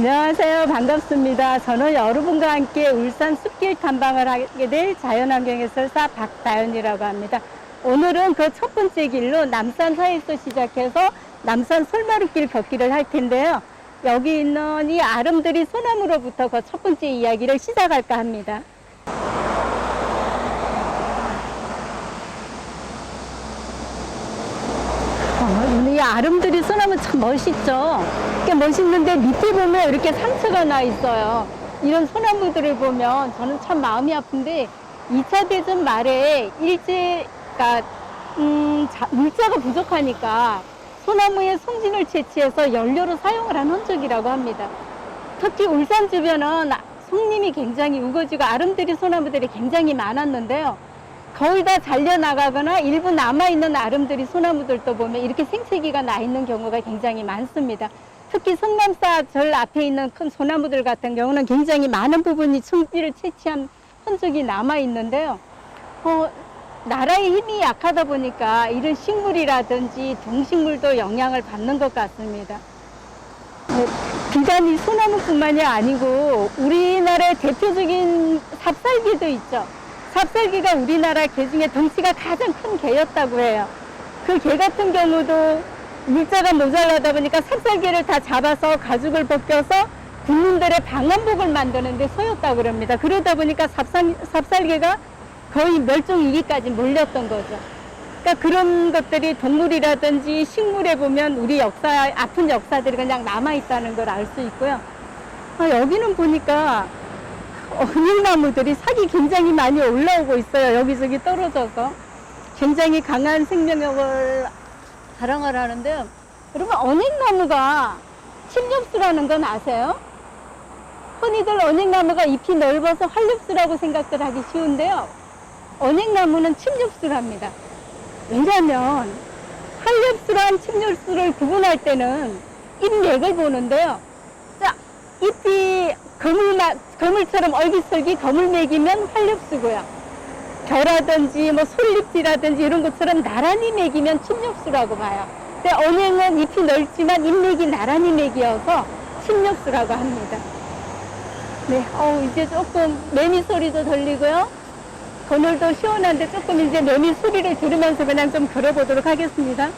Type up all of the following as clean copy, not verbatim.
안녕하세요. 반갑습니다. 저는 여러분과 함께 울산 숲길 탐방을 하게 될 자연환경해설사 박다연이라고 합니다. 오늘은 그 첫 번째 길로 남산사에서 시작해서 남산 솔마루길 걷기를 할 텐데요. 여기 있는 이 아름드리 소나무로부터 그 첫 번째 이야기를 시작할까 합니다. 이 아름드리 소나무 참 멋있죠. 꽤 멋있는데 밑에 보면 이렇게 상처가 나 있어요. 이런 소나무들을 보면 저는 참 마음이 아픈데 2차 대전 말에 물자가 부족하니까 소나무의 송진을 채취해서 연료로 사용을 한 흔적이라고 합니다. 특히 울산 주변은 송림이 굉장히 우거지고 아름드리 소나무들이 굉장히 많았는데요. 거의 다 잘려나가거나 일부 남아있는 아름드리 소나무들도 보면 이렇게 생채기가 나 있는 경우가 굉장히 많습니다. 특히 성남사 절 앞에 있는 큰 소나무들 같은 경우는 굉장히 많은 부분이 송지를 채취한 흔적이 남아있는데요. 나라의 힘이 약하다 보니까 이런 식물이라든지 동식물도 영향을 받는 것 같습니다. 비단 이 소나무뿐만이 아니고 우리나라의 대표적인 삽살개도 있죠. 삽살개가 우리나라 개 중에 덩치가 가장 큰 개였다고 해요. 그 개 같은 경우도 물자가 모자라다 보니까 삽살개를 다 잡아서 가죽을 벗겨서 군민들의 방한복을 만드는 데 쓰였다고 그럽니다. 그러다 보니까 삽살개가 거의 멸종위기까지 몰렸던 거죠. 그러니까 그런 것들이 동물이라든지 식물에 보면 우리 아픈 역사들이 그냥 남아있다는 걸 알 수 있고요. 여기는 보니까 어닝나무들이 sak이 굉장히 많이 올라오고 있어요. 여기저기 떨어져서 굉장히 강한 생명력을 자랑을 하는데요. 여러분, 어닝나무가 침엽수라는 건 아세요? 흔히들 어닝나무가 잎이 넓어서 활엽수라고 생각들 하기 쉬운데요. 어닝나무는 침엽수랍니다. 왜냐하면 활엽수랑 침엽수를 구분할 때는 잎맥을 보는데요. 자, 잎이 거물처럼 얼기설기 거물맥이면 활엽수고요. 겨라든지 솔잎이라든지 이런 것처럼 나란히 맥이면 침엽수라고 봐요. 근데 어닝은 잎이 넓지만 잎맥이 나란히 맥이어서 침엽수라고 합니다. 네, 이제 조금 매미 소리도 들리고요. 그늘도 시원한데 조금 이제 매미 소리를 들으면서 그냥 좀 걸어보도록 하겠습니다.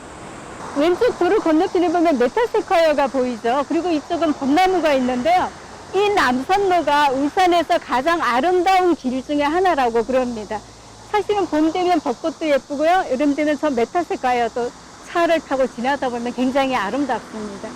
왼쪽 도로 건너편에 보면 메타세콰이어가 보이죠. 그리고 이쪽은 벚나무가 있는데요. 이 남산로가 울산에서 가장 아름다운 길 중에 하나라고 그럽니다. 사실은 봄 되면 벚꽃도 예쁘고요. 여름 되면 저 메타세콰이어도 차를 타고 지나다 보면 굉장히 아름답습니다.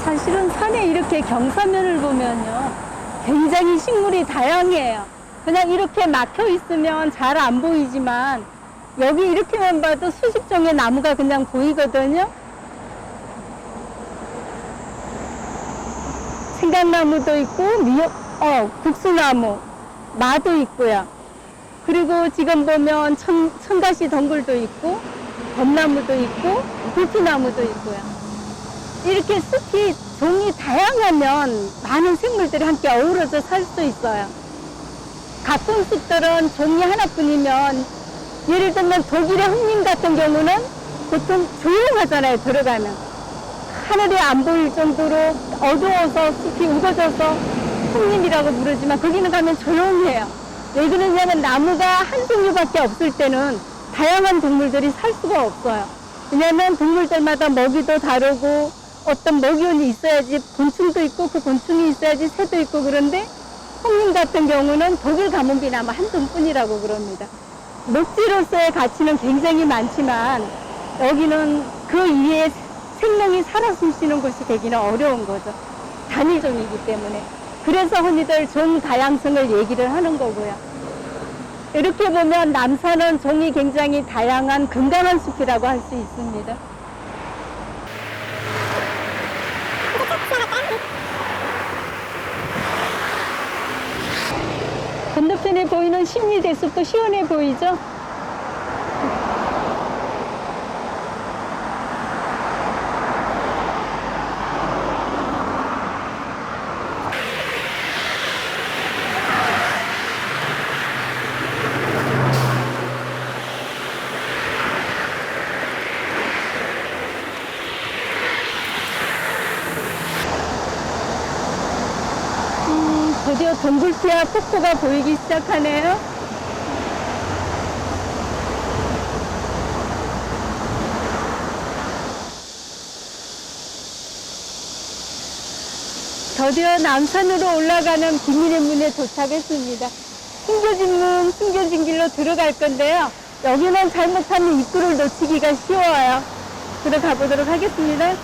사실은 산에 이렇게 경사면을 보면요. 굉장히 식물이 다양해요. 그냥 이렇게 막혀 있으면 잘 안 보이지만 여기 이렇게만 봐도 수십 종의 나무가 그냥 보이거든요. 생강나무도 있고 국수나무, 마도 있고요. 그리고 지금 보면 청가시 덩굴도 있고 벚나무도 있고 불피나무도 있고요. 이렇게 숲이 종이 다양하면 많은 생물들이 함께 어우러져 살 수 있어요. 가쁜 숲들은 종이 하나뿐이면 예를 들면 독일의 흑림 같은 경우는 보통 조용하잖아요. 들어가면 하늘이 안 보일 정도로 어두워서 숲이 우거져서 흑림이라고 부르지만 거기는 가면 조용해요. 왜 그러냐면 나무가 한 종류밖에 없을 때는 다양한 동물들이 살 수가 없어요. 왜냐하면 동물들마다 먹이도 다르고 어떤 먹이원이 있어야지 곤충도 있고 그 곤충이 있어야지 새도 있고 그런데 흑림 같은 경우는 독일 가뭄비나무 한 종뿐이라고 그럽니다. 녹지로서의 가치는 굉장히 많지만 여기는 그 이외에 생명이 살아 숨쉬는 곳이 되기는 어려운 거죠. 단일종이기 때문에. 그래서 흔히들 종 다양성을 얘기를 하는 거고요. 이렇게 보면 남산은 종이 굉장히 다양한 건강한 숲이라고 할 수 있습니다. 건너편에 보이는 심리대숲도 시원해 보이죠? 드디어 동굴피아 폭포가 보이기 시작하네요. 드디어 남산으로 올라가는 비밀의 문에 도착했습니다. 숨겨진 길로 들어갈 건데요. 여기는 잘못하면 입구를 놓치기가 쉬워요. 들어가 보도록 하겠습니다.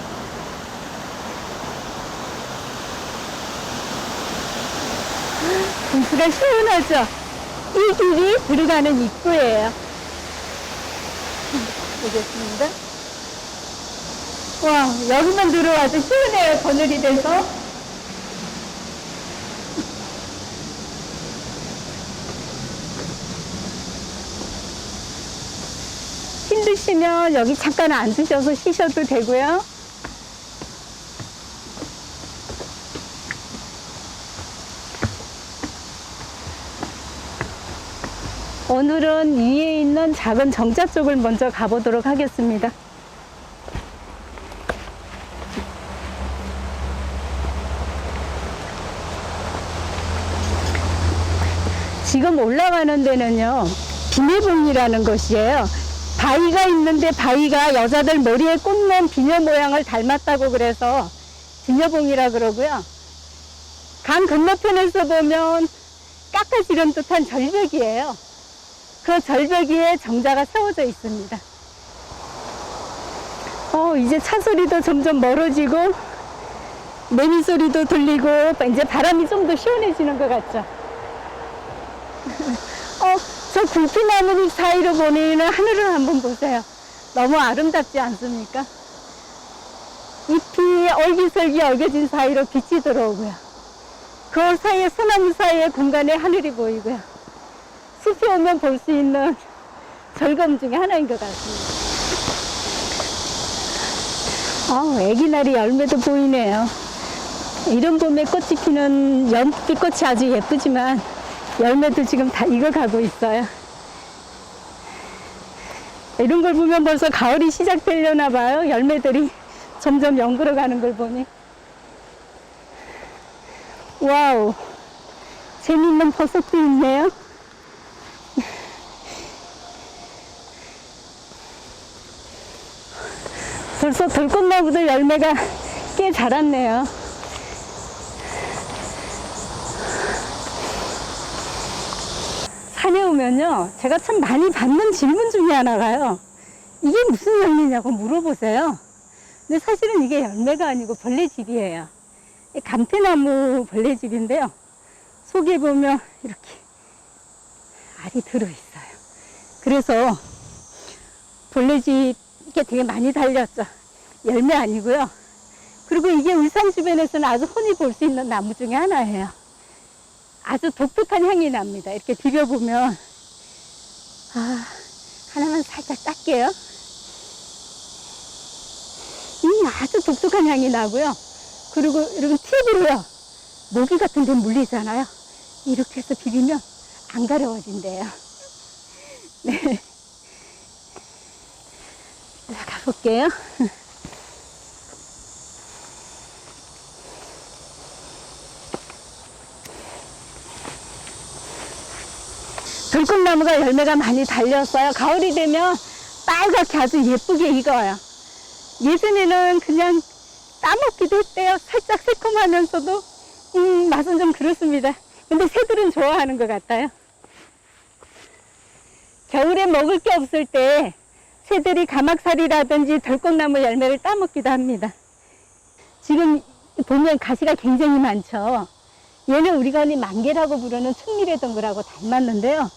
공기가 시원하죠? 이 길이 들어가는 입구예요. 보겠습니다. 와, 여기만 들어와도 시원해요. 그늘이 돼서. 힘드시면 여기 잠깐 앉으셔서 쉬셔도 되고요. 오늘은 위에 있는 작은 정자 쪽을 먼저 가보도록 하겠습니다. 지금 올라가는 데는요, 비녀봉이라는 곳이에요. 바위가 있는데 바위가 여자들 머리에 꽂는 비녀 모양을 닮았다고 그래서 비녀봉이라 그러고요. 강 건너편에서 보면 깎아지른 듯한 절벽이에요. 그 절벽 위에 정자가 세워져 있습니다. 이제 차 소리도 점점 멀어지고 매미 소리도 들리고 이제 바람이 좀 더 시원해지는 것 같죠. 저 굵기나무 사이로 보이는 하늘을 한번 보세요. 너무 아름답지 않습니까? 잎이 얼기설기 얼겨진 사이로 빛이 들어오고요. 그 사이에 소나무 사이에 공간에 하늘이 보이고요. 숲이 오면 볼 수 있는 절검 중에 하나인 것 같습니다. 애기나리 열매도 보이네요. 이런 봄에 꽃이 피는 연빛꽃이 아주 예쁘지만 열매도 지금 다 익어가고 있어요. 이런 걸 보면 벌써 가을이 시작되려나 봐요. 열매들이 점점 연그러가는 걸 보니. 와우, 재미있는 버섯도 있네요. 벌써 들꽃나무도 열매가 꽤 자랐네요. 산에 오면요, 제가 참 많이 받는 질문 중에 하나가요, 이게 무슨 열매냐고 물어보세요. 근데 사실은 이게 열매가 아니고 벌레집이에요. 감태나무 벌레집인데요, 속에 보면 이렇게 알이 들어있어요. 그래서 벌레집 이게 되게 많이 달렸죠. 열매 아니고요. 그리고 이게 울산 주변에서는 아주 흔히 볼 수 있는 나무 중에 하나예요. 아주 독특한 향이 납니다. 이렇게 비벼보면. 하나만 살짝 닦게요. 아주 독특한 향이 나고요. 그리고 이런 팁으로요, 모기 같은 데 물리잖아요. 이렇게 해서 비비면 안 가려워진대요. 네. 자, 가볼게요. 들꽃나무가 열매가 많이 달렸어요. 가을이 되면 빨갛게 아주 예쁘게 익어요. 예전에는 그냥 따먹기도 했대요. 살짝 새콤하면서도 맛은 좀 그렇습니다. 근데 새들은 좋아하는 것 같아요. 겨울에 먹을 게 없을 때 새들이 가막살이라든지 들꽃나무 열매를 따먹기도 합니다. 지금 보면 가시가 굉장히 많죠. 얘는 우리가 흔히 만개라고 부르는 측밀의 덩굴하고 닮았는데요.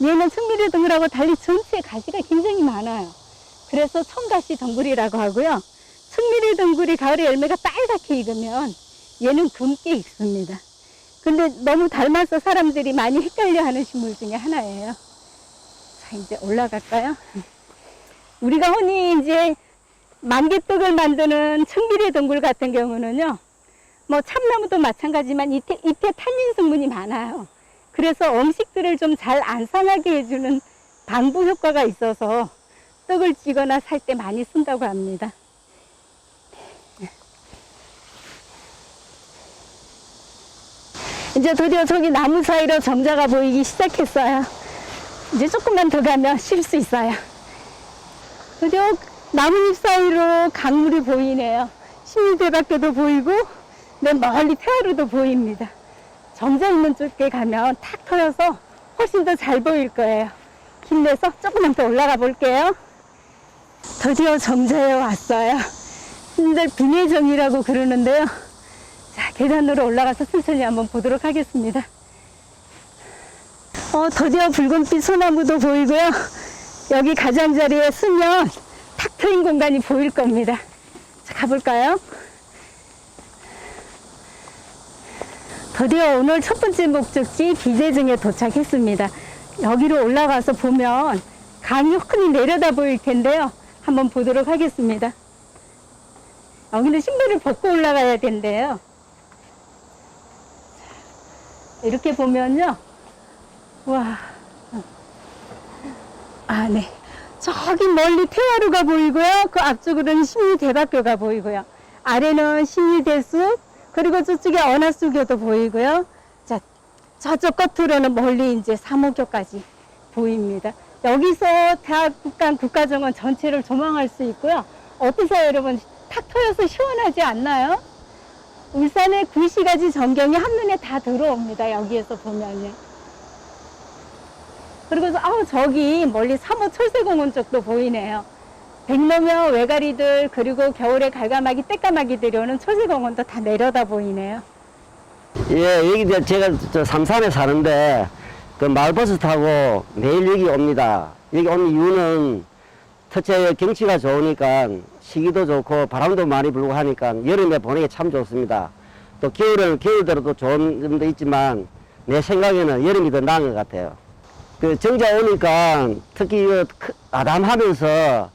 얘는 측밀의 덩굴하고 달리 전체에 가시가 굉장히 많아요. 그래서 청가시 덩굴이라고 하고요. 측밀의 덩굴이 가을에 열매가 빨갛게 익으면 얘는 굵게 익습니다. 근데 너무 닮아서 사람들이 많이 헷갈려 하는 식물 중에 하나예요. 자, 이제 올라갈까요? 우리가 흔히 이제 만개떡을 만드는 측밀의 덩굴 같은 경우는요, 뭐 참나무도 마찬가지지만 잎에 탄닌 성분이 많아요. 그래서 음식들을 좀 잘 안 상하게 해주는 방부 효과가 있어서 떡을 찌거나 살 때 많이 쓴다고 합니다. 이제 드디어 저기 나무 사이로 정자가 보이기 시작했어요. 이제 조금만 더 가면 쉴 수 있어요. 드디어 나뭇잎 사이로 강물이 보이네요. 신리대밖에도 보이고 맨 멀리 태화로도 보입니다. 정자 있는 쪽에 가면 탁 트여서 훨씬 더 잘 보일 거예요. 힘내서 조금만 더 올라가 볼게요. 드디어 정자에 왔어요. 근데 비내정이라고 그러는데요. 자, 계단으로 올라가서 천천히 한번 보도록 하겠습니다. 드디어 붉은빛 소나무도 보이고요. 여기 가장자리에 서면 탁 트인 공간이 보일 겁니다. 자, 가볼까요? 드디어 오늘 첫 번째 목적지 비내정에 도착했습니다. 여기로 올라가서 보면 강이 흔히 내려다 보일 텐데요. 한번 보도록 하겠습니다. 여기는 신발을 벗고 올라가야 된대요. 이렇게 보면요. 와. 네. 저기 멀리 태화루가 보이고요. 그 앞쪽으로는 신리대밖교가 보이고요. 아래는 신리대숲, 그리고 저쪽에 언하수교도 보이고요. 자, 저쪽 끝으로는 멀리 이제 삼호교까지 보입니다. 여기서 대학국간 국가정원 전체를 조망할 수 있고요. 어떠세요, 여러분? 탁 트여서 시원하지 않나요? 울산의 9시가지 전경이 한눈에 다 들어옵니다. 여기에서 보면요. 그리고 저기 멀리 3호 철새공원 쪽도 보이네요. 백로며 외가리들, 그리고 겨울에 갈가마기, 떼까마기들이 오는 철새공원도 다 내려다 보이네요. 예, 여기 제가 저 삼산에 사는데 그 마을버스 타고 매일 여기 옵니다. 여기 오는 이유는 첫째 경치가 좋으니까 시기도 좋고 바람도 많이 불고 하니까 여름에 보내기 참 좋습니다. 또 겨울에는 겨울대로 좋은 점도 있지만 내 생각에는 여름이 더 나은 것 같아요. 그 정자 오니까 특히 아담하면서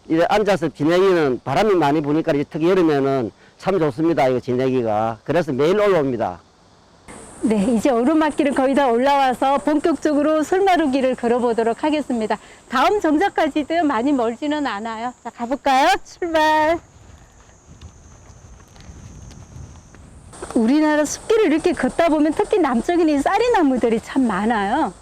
이래 앉아서 지내기는 바람이 많이 부니까 특히 여름에는 참 좋습니다. 이거 지내기가. 그래서 매일 올라옵니다. 네, 이제 오르막길을 거의 다 올라와서 본격적으로 솔마루길을 걸어보도록 하겠습니다. 다음 정자까지도 많이 멀지는 않아요. 자, 가볼까요? 출발! 우리나라 숲길을 이렇게 걷다 보면 특히 남쪽에는 이 쌀이나무들이 참 많아요.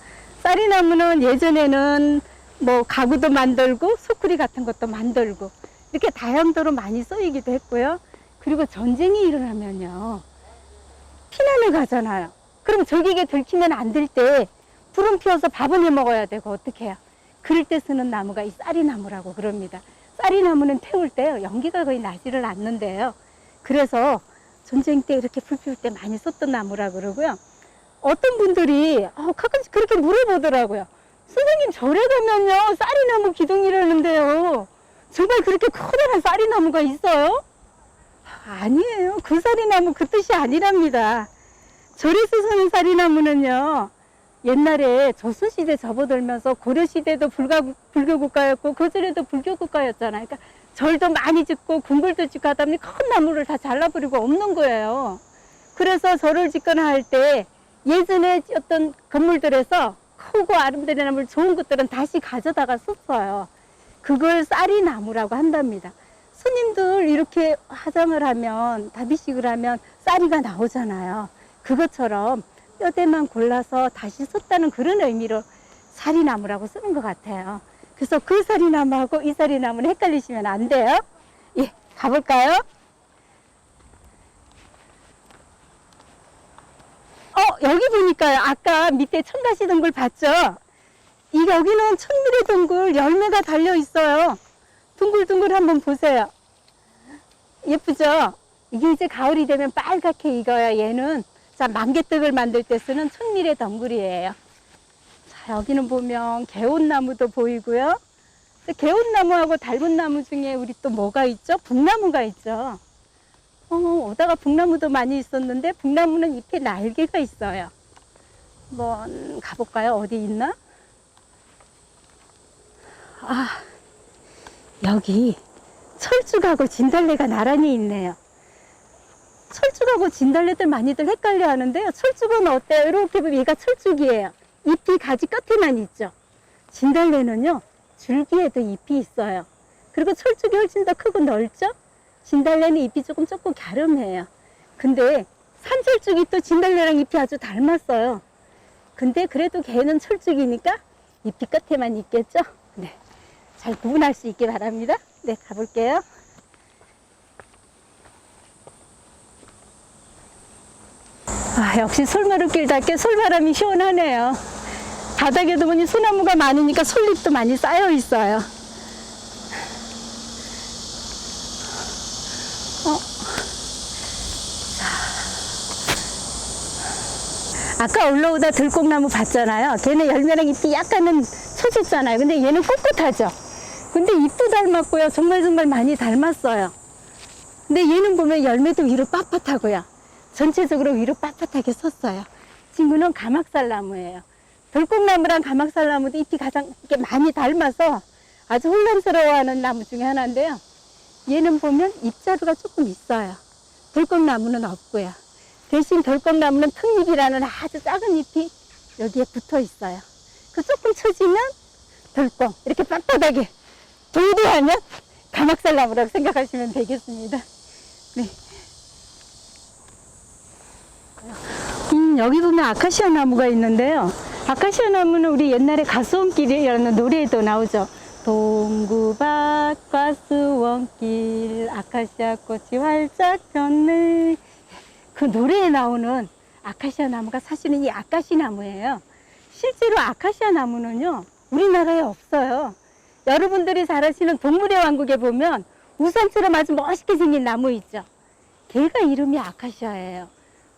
쌀이나무는 예전에는 뭐 가구도 만들고 소쿠리 같은 것도 만들고 이렇게 다용도로 많이 쓰이기도 했고요. 그리고 전쟁이 일어나면요. 피난을 가잖아요. 그럼 저기에 들키면 안 될 때 불은 피워서 밥은 해 먹어야 되고 어떻게 해요? 그럴 때 쓰는 나무가 이 쌀이나무라고 그럽니다. 쌀이나무는 태울 때 연기가 거의 나지를 않는데요. 그래서 전쟁 때 이렇게 불 피울 때 많이 썼던 나무라 그러고요. 어떤 분들이 가끔씩 그렇게 물어보더라고요. 선생님, 절에 가면요 쌀이나무 기둥이라는데요. 정말 그렇게 커다란 쌀이나무가 있어요? 아니에요. 그 쌀이나무 그 뜻이 아니랍니다. 절에서 쓰는 쌀이나무는요, 옛날에 조선시대 접어들면서 고려시대도 불교국가였고 고절에도 불교국가였잖아요. 그러니까 절도 많이 짓고 궁궐도 짓고 하다 보니 큰 나무를 다 잘라버리고 없는 거예요. 그래서 절을 짓거나 할 때 예전에 어떤 건물들에서 크고 아름다운 나무 좋은 것들은 다시 가져다가 썼어요. 그걸 쌀이나무라고 한답니다. 스님들 이렇게 화장을 하면, 다비식을 하면 쌀이가 나오잖아요. 그것처럼 뼈대만 골라서 다시 썼다는 그런 의미로 쌀이나무라고 쓰는 것 같아요. 그래서 그 쌀이나무하고 이 쌀이나무는 헷갈리시면 안 돼요. 예, 가볼까요? 여기 보니까요. 아까 밑에 청가시 동굴 봤죠? 여기는 천미래 동굴 열매가 달려 있어요. 둥글둥글 한번 보세요. 예쁘죠? 이게 이제 가을이 되면 빨갛게 익어요. 얘는 자, 만개떡을 만들 때 쓰는 천미래 덩굴이에요. 자, 여기는 보면 개온나무도 보이고요. 개온나무하고 달분나무 중에 우리 또 뭐가 있죠? 북나무가 있죠. 오다가 북나무도 많이 있었는데 북나무는 잎에 날개가 있어요. 한번 가볼까요? 어디 있나? 여기 철쭉하고 진달래가 나란히 있네요. 철쭉하고 진달래들 많이들 헷갈려 하는데요. 철쭉은 어때요? 이렇게 보면 얘가 철쭉이에요. 잎이 가지 끝에만 있죠. 진달래는요, 줄기에도 잎이 있어요. 그리고 철쭉이 훨씬 더 크고 넓죠? 진달래는 잎이 조금 좁고 갸름해요. 근데 산철쭉이 또 진달래랑 잎이 아주 닮았어요. 근데 그래도 걔는 철쭉이니까 잎이 끝에만 있겠죠? 네. 잘 구분할 수 있게 바랍니다. 네, 가볼게요. 아, 역시 솔마루길답게 솔바람이 시원하네요. 바닥에도 보니 소나무가 많으니까 솔잎도 많이 쌓여 있어요. 아까 올라오다 들꽃나무 봤잖아요. 걔는 열매랑 잎이 약간은 처졌잖아요. 근데 얘는 꿋꿋하죠. 근데 잎도 닮았고요. 정말 많이 닮았어요. 근데 얘는 보면 열매도 위로 빳빳하고요. 전체적으로 위로 빳빳하게 섰어요. 친구는 가막살나무예요. 들꽃나무랑 가막살나무도 잎이 가장 이렇게 많이 닮아서 아주 혼란스러워하는 나무 중에 하나인데요. 얘는 보면 잎자루가 조금 있어요. 들꽃나무는 없고요. 대신 들꽃나무는 특잎이라는 아주 작은 잎이 여기에 붙어 있어요. 그 조금 처지면 들꽃, 이렇게 빳빳하게 도도하면 가막살나무라고 생각하시면 되겠습니다. 네. 여기 보면 아카시아 나무가 있는데요. 아카시아 나무는 우리 옛날에 가수원길이라는 노래에도 나오죠. 동구밭 가수원길 아카시아 꽃이 활짝 폈네. 그 노래에 나오는 아카시아 나무가 사실은 이 아카시 나무예요. 실제로 아카시아 나무는요, 우리나라에 없어요. 여러분들이 잘 아시는 동물의 왕국에 보면 우산처럼 아주 멋있게 생긴 나무 있죠. 걔가 이름이 아카시아예요.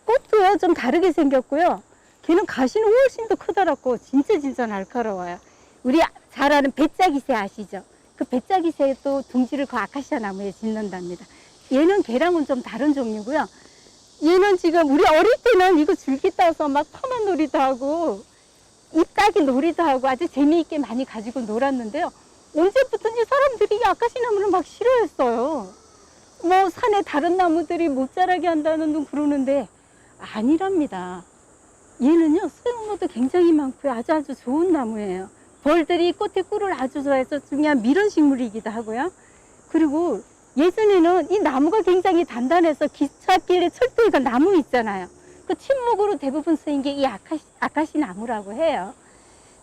꽃도요, 좀 다르게 생겼고요. 걔는 가시는 훨씬 더 크더라고. 진짜 날카로워요. 우리 잘 아는 배짜기새 아시죠? 그 배짜기새의 또 둥지를 그 아카시아 나무에 짓는답니다. 얘는 걔랑은 좀 다른 종류고요. 얘는 지금 우리 어릴 때는 이거 줄기 따서 막 파만 놀이도 하고 잎 따기 놀이도 하고 아주 재미있게 많이 가지고 놀았는데요. 언제부턴지 사람들이 이 아카시 나무를 막 싫어했어요. 뭐 산에 다른 나무들이 못 자라게 한다는 둥 그러는데 아니랍니다. 얘는요, 소용도도 굉장히 많고요. 아주 좋은 나무예요. 벌들이 꽃의 꿀을 아주 좋아해서 중요한 밀원식물이기도 하고요. 그리고 예전에는 이 나무가 굉장히 단단해서 기찻길에 철도에 간 나무 있잖아요. 그 침묵으로 대부분 쓰인 게 이 아카시 나무라고 해요.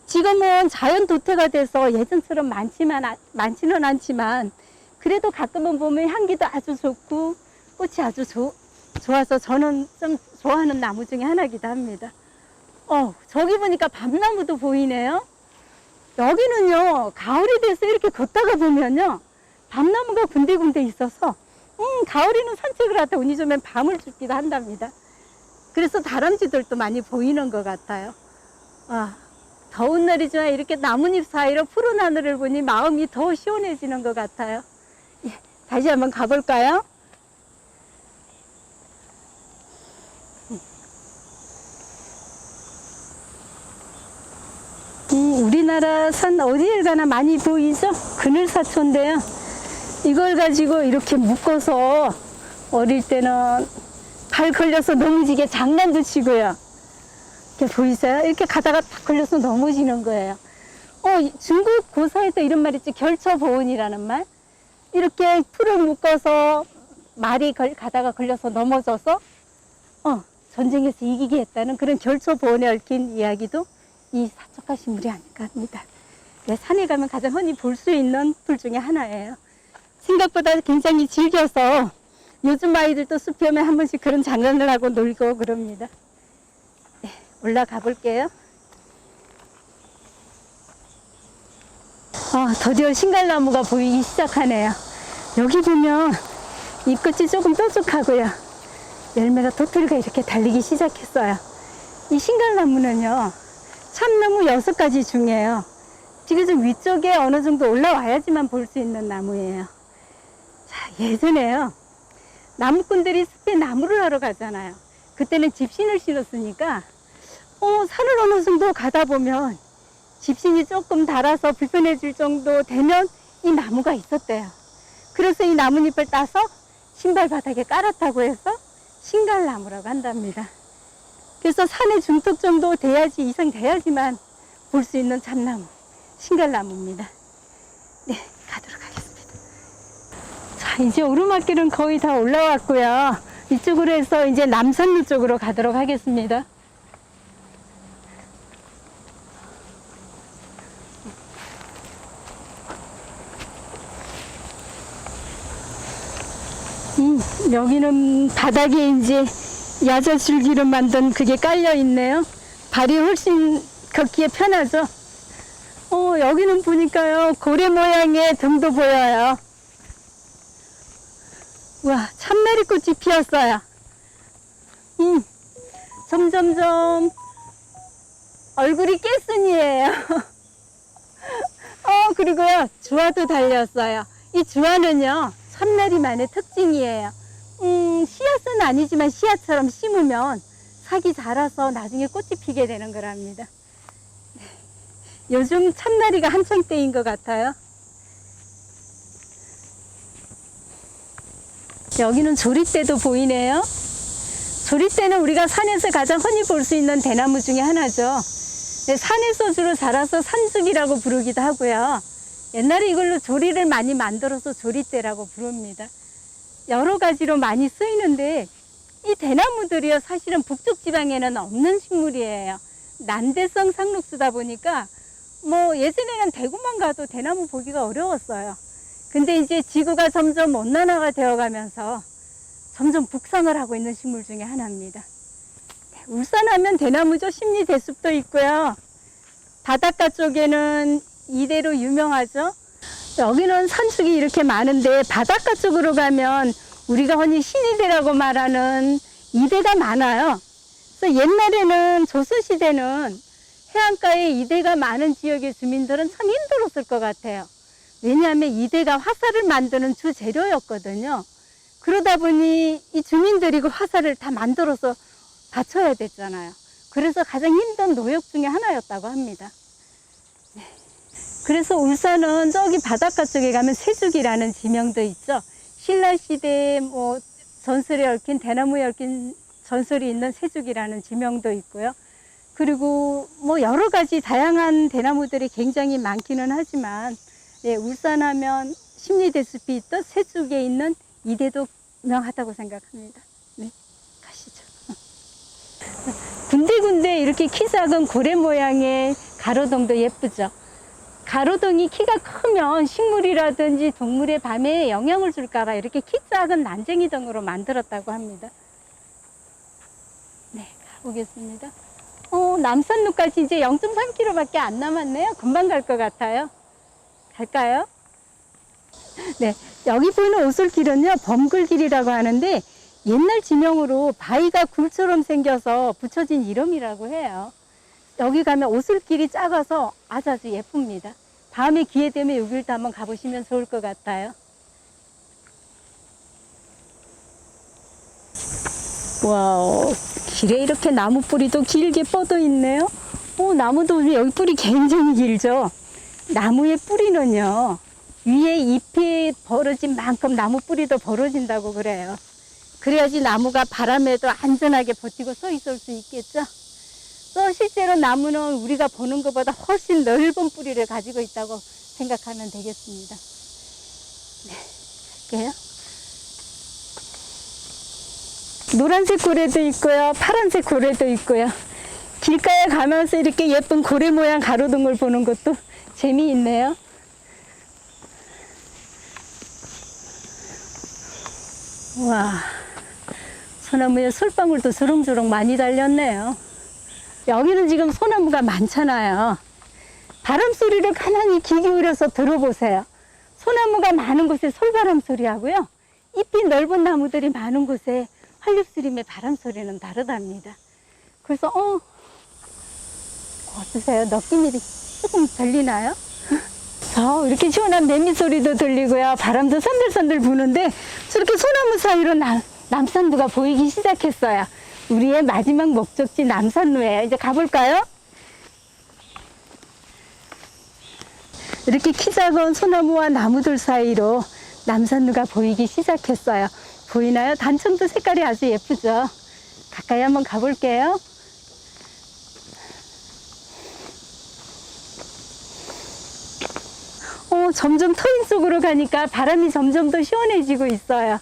지금은 자연 도태가 돼서 예전처럼 많지는 않지만 그래도 가끔은 보면 향기도 아주 좋고 꽃이 아주 좋아서 저는 좀 좋아하는 나무 중에 하나이기도 합니다. 저기 보니까 밤나무도 보이네요. 여기는요, 가을이 돼서 이렇게 걷다가 보면요, 밤나무가 군데군데 있어서 가을에는 산책을 하다 운이 좋으면 밤을 줍기도 한답니다. 그래서 다람쥐들도 많이 보이는 것 같아요. 더운 날이지만 이렇게 나뭇잎 사이로 푸른 하늘을 보니 마음이 더 시원해지는 것 같아요. 예, 다시 한번 가볼까요? 우리나라 산 어디에 가나 많이 보이죠? 그늘사초인데요. 이걸 가지고 이렇게 묶어서 어릴 때는 발 걸려서 넘어지게 장난도 치고요. 이렇게 보이세요? 이렇게 가다가 딱 걸려서 넘어지는 거예요. 중국 고사에도 이런 말 있지, 결처보온이라는 말. 이렇게 풀을 묶어서 말이 가다가 걸려서 넘어져서 전쟁에서 이기게 했다는 그런 결처보온에 얽힌 이야기도 이 사촉가시물이 아닐까 합니다. 네, 산에 가면 가장 흔히 볼 수 있는 풀 중에 하나예요. 생각보다 굉장히 즐겨서 요즘 아이들도 숲에 오면 한 번씩 그런 장난을 하고 놀고 그럽니다. 네, 올라가 볼게요. 드디어 신갈나무가 보이기 시작하네요. 여기 보면 잎끝이 조금 뾰족하고요. 열매가 도토리가 이렇게 달리기 시작했어요. 이 신갈나무는요, 참나무 6가지 중에요. 지금 위쪽에 어느 정도 올라와야지만 볼 수 있는 나무예요. 자, 예전에요, 나무꾼들이 숲에 나무를 하러 가잖아요. 그때는 집신을 신었으니까 산을 어느 정도 가다 보면 집신이 조금 닳아서 불편해질 정도 되면 이 나무가 있었대요. 그래서 이 나뭇잎을 따서 신발 바닥에 깔았다고 해서 신갈나무라고 한답니다. 그래서 산의 중턱 정도 이상 돼야지만 볼 수 있는 참나무, 신갈나무입니다. 네, 가도록 하겠습니다. 자, 이제 오르막길은 거의 다 올라왔고요. 이쪽으로 해서 이제 남산로 쪽으로 가도록 하겠습니다. 여기는 바닥에 이제 야자줄기로 만든 그게 깔려 있네요. 발이 훨씬 걷기에 편하죠. 여기는 보니까요, 고래 모양의 등도 보여요. 와, 참나리꽃이 피었어요. 점점점 얼굴이 깨순이에요. 그리고요, 주화도 달렸어요. 이 주화는요, 참나리만의 특징이에요. 씨앗은 아니지만 씨앗처럼 심으면 싹이 자라서 나중에 꽃이 피게 되는 거랍니다. 요즘 참나리가 한창 때인 것 같아요. 여기는 조리대도 보이네요. 조리대는 우리가 산에서 가장 흔히 볼 수 있는 대나무 중에 하나죠. 산에서 주로 자라서 산죽이라고 부르기도 하고요. 옛날에 이걸로 조리를 많이 만들어서 조리대라고 부릅니다. 여러 가지로 많이 쓰이는데 이 대나무들이요, 사실은 북쪽 지방에는 없는 식물이에요. 난대성 상록수다 보니까 예전에는 대구만 가도 대나무 보기가 어려웠어요. 근데 이제 지구가 점점 온난화가 되어가면서 점점 북상을 하고 있는 식물 중에 하나입니다. 울산하면 대나무죠. 심리대숲도 있고요. 바닷가 쪽에는 이대로 유명하죠. 여기는 산축이 이렇게 많은데 바닷가 쪽으로 가면 우리가 흔히 신이대라고 말하는 이대가 많아요. 그래서 옛날에는 조선시대는 해안가에 이대가 많은 지역의 주민들은 참 힘들었을 것 같아요. 왜냐하면 이대가 화살을 만드는 주 재료였거든요. 그러다 보니 이 주민들이 그 화살을 다 만들어서 바쳐야 됐잖아요. 그래서 가장 힘든 노역 중에 하나였다고 합니다. 그래서 울산은 저기 바닷가 쪽에 가면 세죽이라는 지명도 있죠. 신라시대에 전설에 얽힌, 대나무에 얽힌 전설이 있는 세죽이라는 지명도 있고요. 그리고 여러 가지 다양한 대나무들이 굉장히 많기는 하지만, 울산하면 심리대숲이 있던 세죽에 있는 이대도 유명하다고 생각합니다. 네, 가시죠. 군데군데 이렇게 키 작은 고래 모양의 가로등도 예쁘죠. 가로등이 키가 크면 식물이라든지 동물의 밤에 영향을 줄까봐 이렇게 키 작은 난쟁이 등으로 만들었다고 합니다. 네, 가보겠습니다. 남산로까지 이제 0.3km밖에 안 남았네요. 금방 갈 것 같아요. 갈까요? 네, 여기 보이는 오솔길은요, 범글길이라고 하는데 옛날 지명으로 바위가 굴처럼 생겨서 붙여진 이름이라고 해요. 여기 가면 오솔길이 작아서 아주 예쁩니다. 다음에 기회 되면 여기도 한번 가보시면 좋을 것 같아요. 와우, 길에 이렇게 나무 뿌리도 길게 뻗어 있네요. 나무도 여기 뿌리 굉장히 길죠. 나무의 뿌리는요, 위에 잎이 벌어진 만큼 나무 뿌리도 벌어진다고 그래요. 그래야지 나무가 바람에도 안전하게 버티고 서 있을 수 있겠죠. 또 실제로 나무는 우리가 보는 것보다 훨씬 넓은 뿌리를 가지고 있다고 생각하면 되겠습니다. 네, 갈게요. 노란색 고래도 있고요, 파란색 고래도 있고요. 길가에 가면서 이렇게 예쁜 고래 모양 가로등을 보는 것도 재미있네요. 와, 소나무에 솔방울도 주렁주렁 많이 달렸네요. 여기는 지금 소나무가 많잖아요. 바람 소리를 가만히 귀 기울여서 들어보세요. 소나무가 많은 곳에 솔바람 소리하고요, 잎이 넓은 나무들이 많은 곳에 한립수림의 바람 소리는 다르답니다. 그래서 어떠세요? 느낌이 조금 들리나요? 이렇게 시원한 매미 소리도 들리고요, 바람도 선들선들 부는데 저렇게 소나무 사이로 남산도가 보이기 시작했어요. 우리의 마지막 목적지 남산로에 이제 가볼까요? 이렇게 키 작은 소나무와 나무들 사이로 남산로가 보이기 시작했어요. 보이나요? 단청도 색깔이 아주 예쁘죠? 가까이 한번 가볼게요. 점점 터인 쪽으로 가니까 바람이 점점 더 시원해지고 있어요.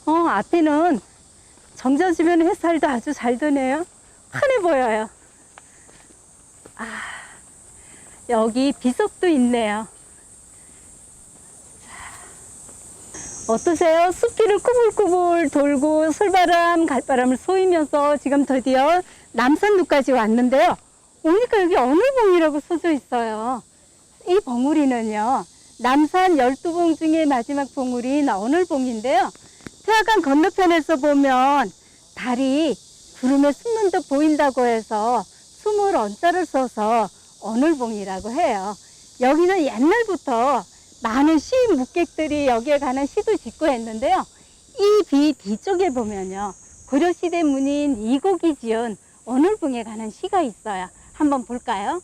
앞에는 정자 주변 햇살도 아주 잘 드네요. 환해 보여요. 여기 비석도 있네요. 어떠세요? 숲길을 꾸불꾸불 돌고 솔바람, 갈바람을 쏘이면서 지금 드디어 남산루까지 왔는데요. 오니까 여기 어눌봉이라고 써져 있어요. 이 봉우리는요, 남산 12봉 중에 마지막 봉우리인 어눌봉인데요. 태화강 건너편에서 보면 달이 구름에 숨는 듯 보인다고 해서 숨을 언자를 써서 어눌봉이라고 해요. 여기는 옛날부터 많은 시 묵객들이 여기에 가는 시도 짓고 했는데요. 이 뒤쪽에 보면요, 고려시대 문인 이곡이 지은 어눌봉에 가는 시가 있어요. 한번 볼까요?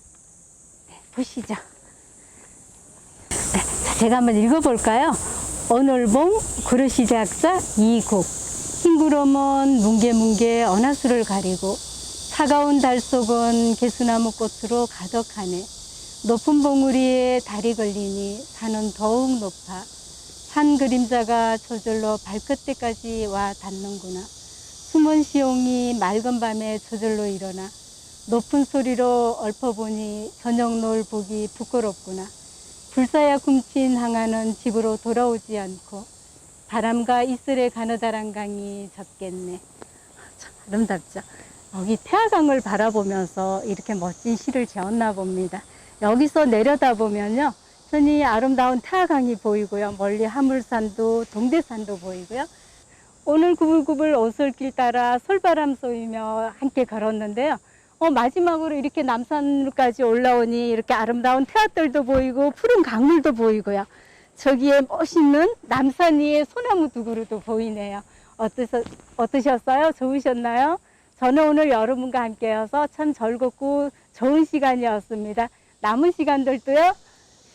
네, 보시죠. 네, 자, 제가 한번 읽어볼까요? 어눌봉 고려시대 학자 이곡. 흰 구름은 뭉게뭉게 언하수를 가리고 차가운 달 속은 개수나무 꽃으로 가득하네. 높은 봉우리에 달이 걸리니 산은 더욱 높아. 산 그림자가 저절로 발끝에까지 와 닿는구나. 숨은 시용이 맑은 밤에 저절로 일어나. 높은 소리로 읊어보니 저녁 노을 보기 부끄럽구나. 불사야 굶친 항아는 집으로 돌아오지 않고 바람과 이슬에 가느다란 강이 젖겠네. 참 아름답죠. 여기 태화강을 바라보면서 이렇게 멋진 시를 지었나 봅니다. 여기서 내려다보면요, 선이 아름다운 태화강이 보이고요. 멀리 하물산도 동대산도 보이고요. 오늘 구불구불 오솔길 따라 솔바람 쏘이며 함께 걸었는데요. 마지막으로 이렇게 남산까지 올라오니 이렇게 아름다운 태화들도 보이고 푸른 강물도 보이고요. 저기에 멋있는 남산 위에 소나무 두 그루도 보이네요. 어떠셨어요? 좋으셨나요? 저는 오늘 여러분과 함께여서 참 즐겁고 좋은 시간이었습니다. 남은 시간들도요,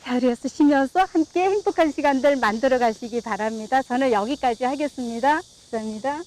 자리에 쓰시면서 함께 행복한 시간들 만들어 가시기 바랍니다. 저는 여기까지 하겠습니다. 감사합니다.